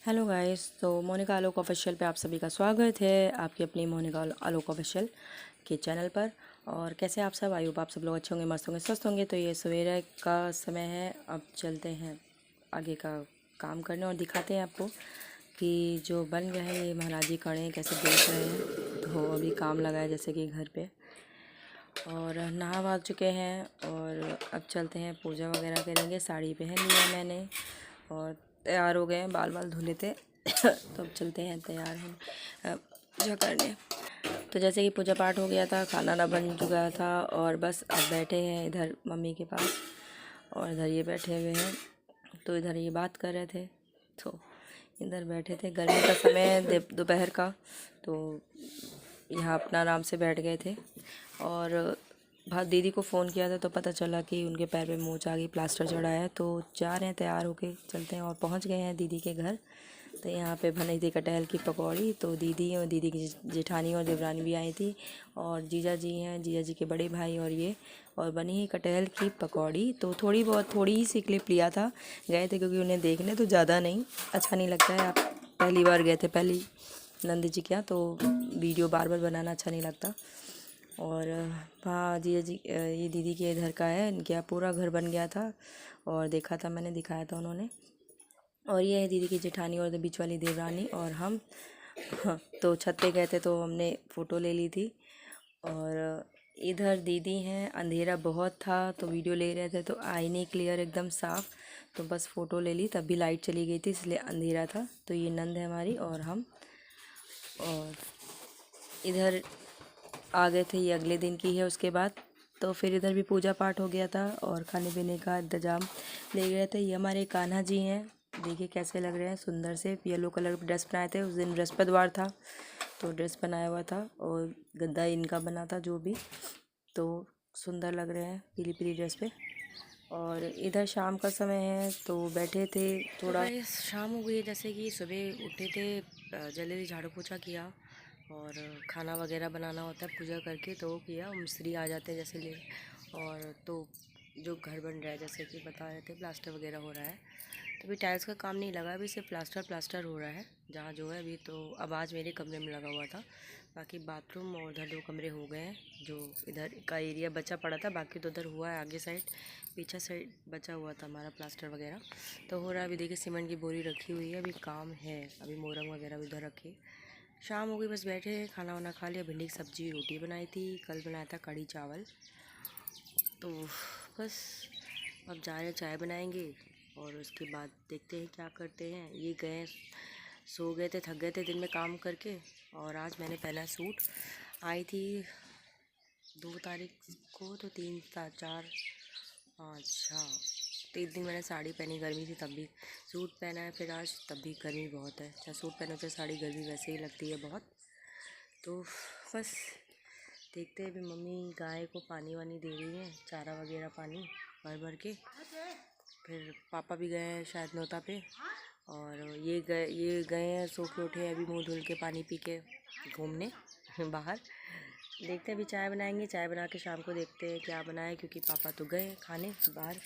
Hello guys. तो मोनिका आलोक official पे आप सभी का स्वागत है, आपकी अपनी मोनिका आलोक ऑफिशियल के चैनल पर। और कैसे आप सब? आई होप आप सब लोग अच्छे होंगे, मस्त होंगे, स्वस्थ होंगे। तो ये सवेरे का समय है, अब चलते हैं आगे का काम करने और दिखाते हैं आपको कि जो बन गया है ये महाराज जी खड़े हैं कैसे देख रहे हैं। तो अभी काम लगा है जैसे कि घर पे, और नहा वहा चुके हैं और अब चलते हैं पूजा वगैरह करेंगे। साड़ी पहन लिया मैंने और तैयार हो गए हैं, बाल बाल धुले थे तो अब चलते हैं, तैयार हैं पूजा करने। तो जैसे कि पूजा पाठ हो गया था, खाना ना बन चुका था और बस अब बैठे हैं इधर मम्मी के पास, और इधर ये बैठे हुए हैं। तो इधर ये बात कर रहे थे, तो इधर बैठे थे। गर्मी का समय है, दोपहर का, तो यहाँ अपना आराम से बैठ गए थे। और दीदी को फ़ोन किया था तो पता चला कि उनके पैर पे मोच आ गई, प्लास्टर चढ़ा है। तो जा रहे हैं, तैयार होके चलते हैं और पहुँच गए हैं दीदी के घर। तो यहाँ पे बनी थी कटहल की पकौड़ी। तो दीदी और दीदी की जेठानी और देवरानी भी आई थी, और जीजा जी हैं, जीजा जी के बड़े भाई, और ये, और बनी है कटहल की पकौड़ी। तो थोड़ी ही सी क्लिप लिया था, गए थे क्योंकि उन्हें देखने, तो ज़्यादा नहीं, अच्छा नहीं लगता है। आप पहली बार गए थे, पहली नंद जी क्या, तो वीडियो बार बार बनाना अच्छा नहीं लगता। और हाँ, जीजा जी, ये दीदी के इधर का है, इनके यहाँ पूरा घर बन गया था और देखा था मैंने, दिखाया था उन्होंने। और ये है दीदी की जेठानी और बीच वाली देवरानी और हम। हाँ, तो छत पे गए थे तो हमने फ़ोटो ले ली थी। और इधर दीदी हैं, अंधेरा बहुत था तो वीडियो ले रहे थे तो आई नहीं क्लियर एकदम साफ़, तो बस फ़ोटो ले ली। तब भी लाइट चली गई थी इसलिए अंधेरा था। तो ये नंद है हमारी और हम। और इधर आ गए थे, ये अगले दिन की है उसके बाद। तो फिर इधर भी पूजा पाठ हो गया था और खाने पीने का इंतज़ाम ले गए थे। ये हमारे कान्हा जी हैं, देखिए कैसे लग रहे हैं, सुंदर से येलो कलर का ड्रेस बनाए थे। उस दिन बृहस्पतिवार था तो ड्रेस बनाया हुआ था, और गद्दा इनका बना था जो भी, तो सुंदर लग रहे हैं पीली पीली ड्रेस पे। और इधर शाम का समय है तो बैठे थे थोड़ा। तो शाम हो गई है, जैसे कि सुबह उठे थे, जल्दी झाड़ू पोछा किया और खाना वगैरह बनाना होता है पूजा करके, तो किया। मिस्त्री आ जाते हैं जैसे ले, और तो जो घर बन रहा है जैसे कि बता रहे थे, प्लास्टर वगैरह हो रहा है। तो अभी टाइल्स का काम नहीं लगा, अभी सिर्फ प्लास्टर हो रहा है जहाँ जो है अभी। तो अब आज मेरे कमरे में लगा हुआ था, बाकी बाथरूम और उधर 2 कमरे हो गए हैं। जो इधर का एरिया बचा पड़ा था, बाकी तो उधर हुआ है, आगे साइड पीछे साइड बचा हुआ था हमारा प्लास्टर वगैरह, तो हो रहा है। अभी देखिए सीमेंट की बोरी रखी हुई है, अभी काम है, अभी मोरंग वगैरह भी उधर रखे। शाम हो गई, बस बैठे हैं, खाना वाना खा लिया। भिंडी की सब्जी रोटी बनाई थी, कल बनाया था कढ़ी चावल। तो बस अब जा रहे हैं, चाय बनाएंगे और उसके बाद देखते हैं क्या करते हैं। ये गए, सो गए थे, थक गए थे दिन में काम करके। और आज मैंने पहना सूट, आई थी 2 तारीख को, तो 3 4 अच्छा 3 दिन मैंने साड़ी पहनी, गर्मी थी तब भी सूट पहना है, फिर आज तब भी गर्मी बहुत है। अच्छा, सूट पहनो तो साड़ी गर्मी वैसे ही लगती है बहुत। तो बस देखते हैं। अभी मम्मी गाय को पानी वानी दे रही है, चारा वगैरह पानी भर भर के। फिर पापा भी गए हैं शायद नोता पे, और ये गए हैं, सो के उठे अभी, मुंह धुल के पानी पी के घूमने बाहर। देखते हैं, अभी चाय बनाएंगे, चाय बना के शाम को देखते हैं क्या बनाए, क्योंकि पापा तो गए हैं खाने बाहर।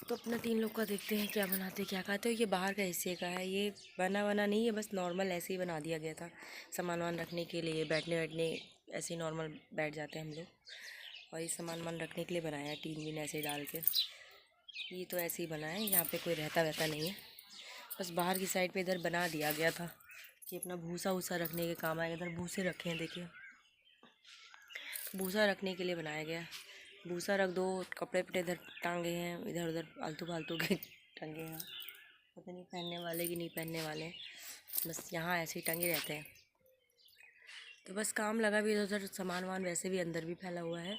तो अपना 3 लोग का देखते हैं क्या बनाते क्या खाते हो। ये बाहर का हिस्से का है, ये बना वना नहीं है, बस नॉर्मल ऐसे ही बना दिया गया था सामान वामान रखने के लिए। बैठने बैठने ऐसे ही नॉर्मल बैठ जाते हैं हम लोग, और ये सामान वामान रखने के लिए बनाया है, टीन बीन ऐसे ही डाल के। ये तो ऐसे ही बना है, यहाँ पे कोई रहता वहता नहीं है, बस बाहर की साइड पे इधर बना दिया गया था कि अपना भूसा वूसा रखने के काम आएगा। इधर भूसे रखे हैं, देखिए भूसा रखने के लिए बनाया गया। भूसा रख दो, कपड़े वपड़े इधर टांगे हैं, इधर उधर आलतू फालतू के टंगे हैं, पता नहीं पहनने वाले कि नहीं पहनने वाले, बस यहाँ ऐसे ही टंगे रहते हैं। तो बस काम लगा भी, इधर उधर सामान वामान वैसे भी अंदर भी फैला हुआ है।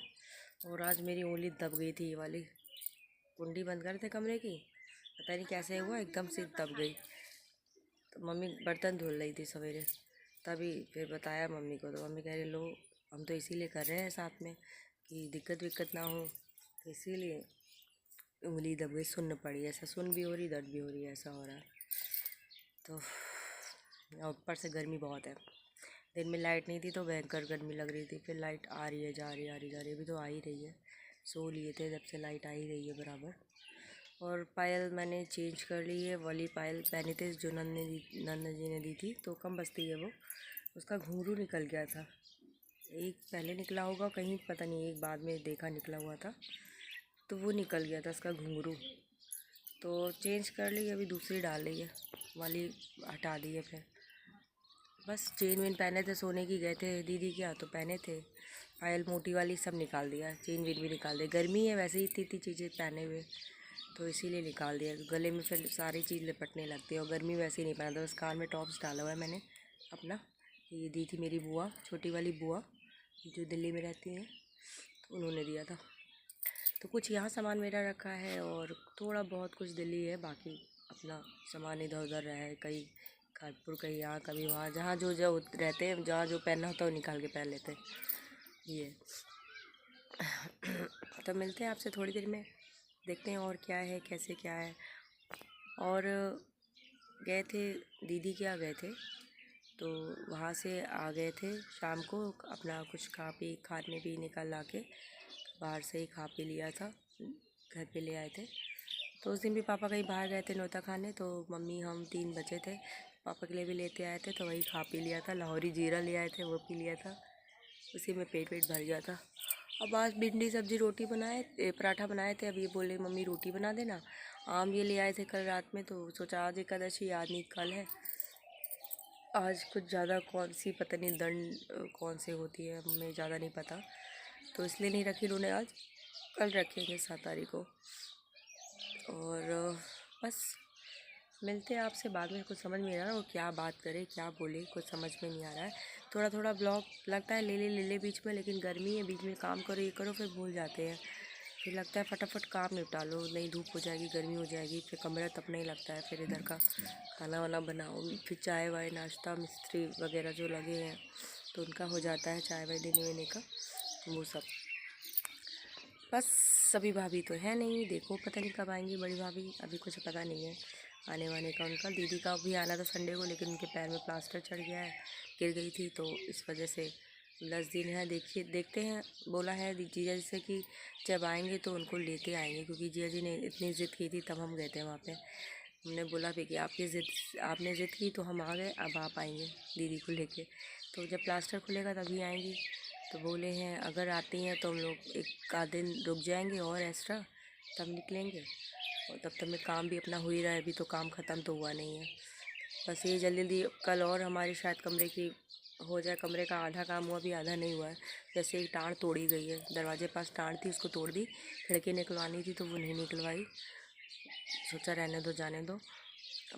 और आज मेरी उंगली दब गई थी, ये वाली कुंडी बंद कर थे कमरे की, पता नहीं कैसे हुआ, एकदम से दब गई। तो मम्मी बर्तन धुल रही थी सवेरे, तभी फिर बताया मम्मी को, तो मम्मी कह रही लो, हम तो इसीलिए कर रहे हैं साथ में कि दिक्कत विक्कत ना हो, तो इसीलिए उंगली दब गई, सुन्न पड़ी, ऐसा सुन्न भी हो रही, दर्द भी हो रही है, ऐसा हो रहा है। तो और ऊपर से गर्मी बहुत है, दिन में लाइट नहीं थी तो भयंकर गर्मी लग रही थी, फिर लाइट आ रही है, जा रही है, आ रही जा रही है, अभी तो आ ही रही है। सो लिए थे जब से लाइट आ ही रही है बराबर। और पायल मैंने चेंज कर ली है, वाली पायल पहनी थी जो नन्ना जी ने दी थी, तो कम बसती है वो। उसका घुंघरू निकल गया था, एक पहले निकला होगा कहीं, पता नहीं, एक बाद में देखा निकला हुआ था, तो वो निकल गया था उसका घुंघरू, तो चेंज कर ली, अभी दूसरी डाल रही है, वाली हटा दी है। फिर बस चेन वेन पहने थे, सोने की गए थे दीदी के यहाँ तो पहने थे, पायल मोटी वाली सब निकाल दिया, चेन वेन भी निकाल दिया। गर्मी है वैसे ही इतनी चीज़ें पहने हुए, तो इसीलिए निकाल दिया। गले में फिर सारी चीज़ लिपटने लगती है, और गर्मी वैसे ही नहीं पहना था, बस कान में टॉप्स डाला हुआ है मैंने अपना। ये दी थी मेरी बुआ, छोटी वाली बुआ जो दिल्ली में रहती हैं, तो उन्होंने दिया था। तो कुछ यहाँ सामान मेरा रखा है, और थोड़ा बहुत कुछ दिल्ली है, बाकी अपना सामान इधर उधर रहा है, कहीं कानपुर, कहीं यहाँ, कभी वहाँ, जहाँ जो जो रहते हैं, जहाँ जो पहनना होता है वो निकाल के पहन लेते हैं। ये तो मिलते हैं आपसे थोड़ी देर में, देखते हैं और क्या है, कैसे क्या है। और गए थे दीदी के यहाँ गए थे, तो वहाँ से आ गए थे शाम को, अपना कुछ खाने पीने का ला के बाहर से ही खा पी लिया था, घर पे ले आए थे। तो उस दिन भी पापा कहीं बाहर गए थे न्योता खाने, तो मम्मी हम 3 बचे थे, पापा के लिए भी लेते आए थे, तो वही खा पी लिया था। लाहौरी जीरा ले आए थे, वो पी लिया था, उसी में पेट भर गया था। अब आज भिंडी सब्जी रोटी बनाए, पराठा बनाए थे। अब ये बोले मम्मी रोटी बना देना। आम ये ले आए थे कल रात में, तो सोचा आज एकादशी, आज नहीं कल है। आज कुछ ज़्यादा कौन सी पता नहीं दंड कौन से होती है, हमें ज़्यादा नहीं पता, तो इसलिए नहीं रखी उन्होंने आज, कल रखेंगे 7 तारीख को। और बस मिलते हैं आपसे बाद में। कुछ समझ में नहीं आ रहा वो क्या बात करे, क्या बोले, कुछ समझ में नहीं आ रहा है। थोड़ा थोड़ा ब्लॉग लगता है ले ले बीच में, लेकिन गर्मी है, बीच में काम करो ये करो, फिर भूल जाते हैं। फिर लगता है फटाफट काम निपटा लो, नहीं धूप हो जाएगी, गर्मी हो जाएगी, फिर कमरा तपने ही लगता है। फिर इधर का खाना वाना बनाओ, फिर चाय वाय नाश्ता, मिस्त्री वगैरह जो लगे हैं तो उनका हो जाता है, चाय वाय देने वेने का, वो सब। बस सभी भाभी तो है नहीं, देखो पता नहीं कब आएंगी बड़ी भाभी, अभी कुछ पता नहीं है आने वाने का उनका। दीदी का भी आना था संडे को, लेकिन उनके पैर में प्लास्टर चढ़ गया है, गिर गई थी, तो इस वजह से 10 दिन है, देखते हैं। बोला है जीजा जी से कि जब आएंगे तो उनको लेते आएंगे, क्योंकि जीजा जी ने इतनी ज़िद की थी, तब हम गए थे वहाँ पे। हमने बोला भी कि आपने ज़िद की तो हम आ गए, अब आप आएंगे दीदी को लेके, तो जब प्लास्टर खुलेगा तभी आएंगी। तो बोले हैं अगर आती हैं तो हम लोग एक आध दिन रुक जाएंगे और एक्स्ट्रा, तब निकलेंगे, और तब तक में काम भी अपना हो ही रहा है, अभी तो काम ख़त्म तो हुआ नहीं है। बस ये जल्दी जल्दी कल और हमारी शायद कमरे की हो जाए, कमरे का आधा काम हुआ, भी आधा नहीं हुआ है। जैसे एक टाँड़ तोड़ी गई है, दरवाजे पास टाँड़ थी, उसको तोड़ दी, खिड़की निकलवानी थी तो वो नहीं निकलवाई, सोचा रहने दो, जाने दो।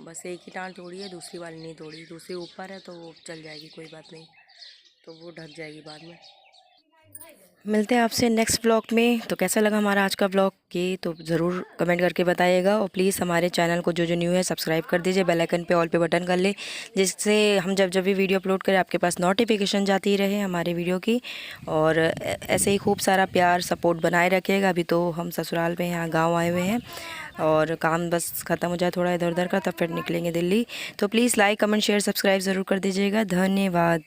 बस एक ही टाँड़ तोड़ी है, दूसरी वाली नहीं तोड़ी, दूसरी ऊपर है तो वो चल जाएगी, कोई बात नहीं, तो वो ढक जाएगी बाद में। मिलते हैं आपसे नेक्स्ट ब्लॉग में। तो कैसा लगा हमारा आज का ब्लॉग ये तो ज़रूर कमेंट करके बताइएगा, और प्लीज़ हमारे चैनल को जो न्यू है सब्सक्राइब कर दीजिए, बेल आइकन पे ऑल पे बटन कर ले, जिससे हम जब भी वीडियो अपलोड करें आपके पास नोटिफिकेशन जाती रहे हमारे वीडियो की। और ऐसे ही खूब सारा प्यार सपोर्ट बनाए रखिएगा। अभी तो हम ससुराल में यहाँ गाँव आए हुए हैं, और काम बस ख़त्म हो जाए थोड़ा इधर उधर का, तब फिर निकलेंगे दिल्ली। तो please like comment share subscribe ज़रूर कर दीजिएगा। धन्यवाद।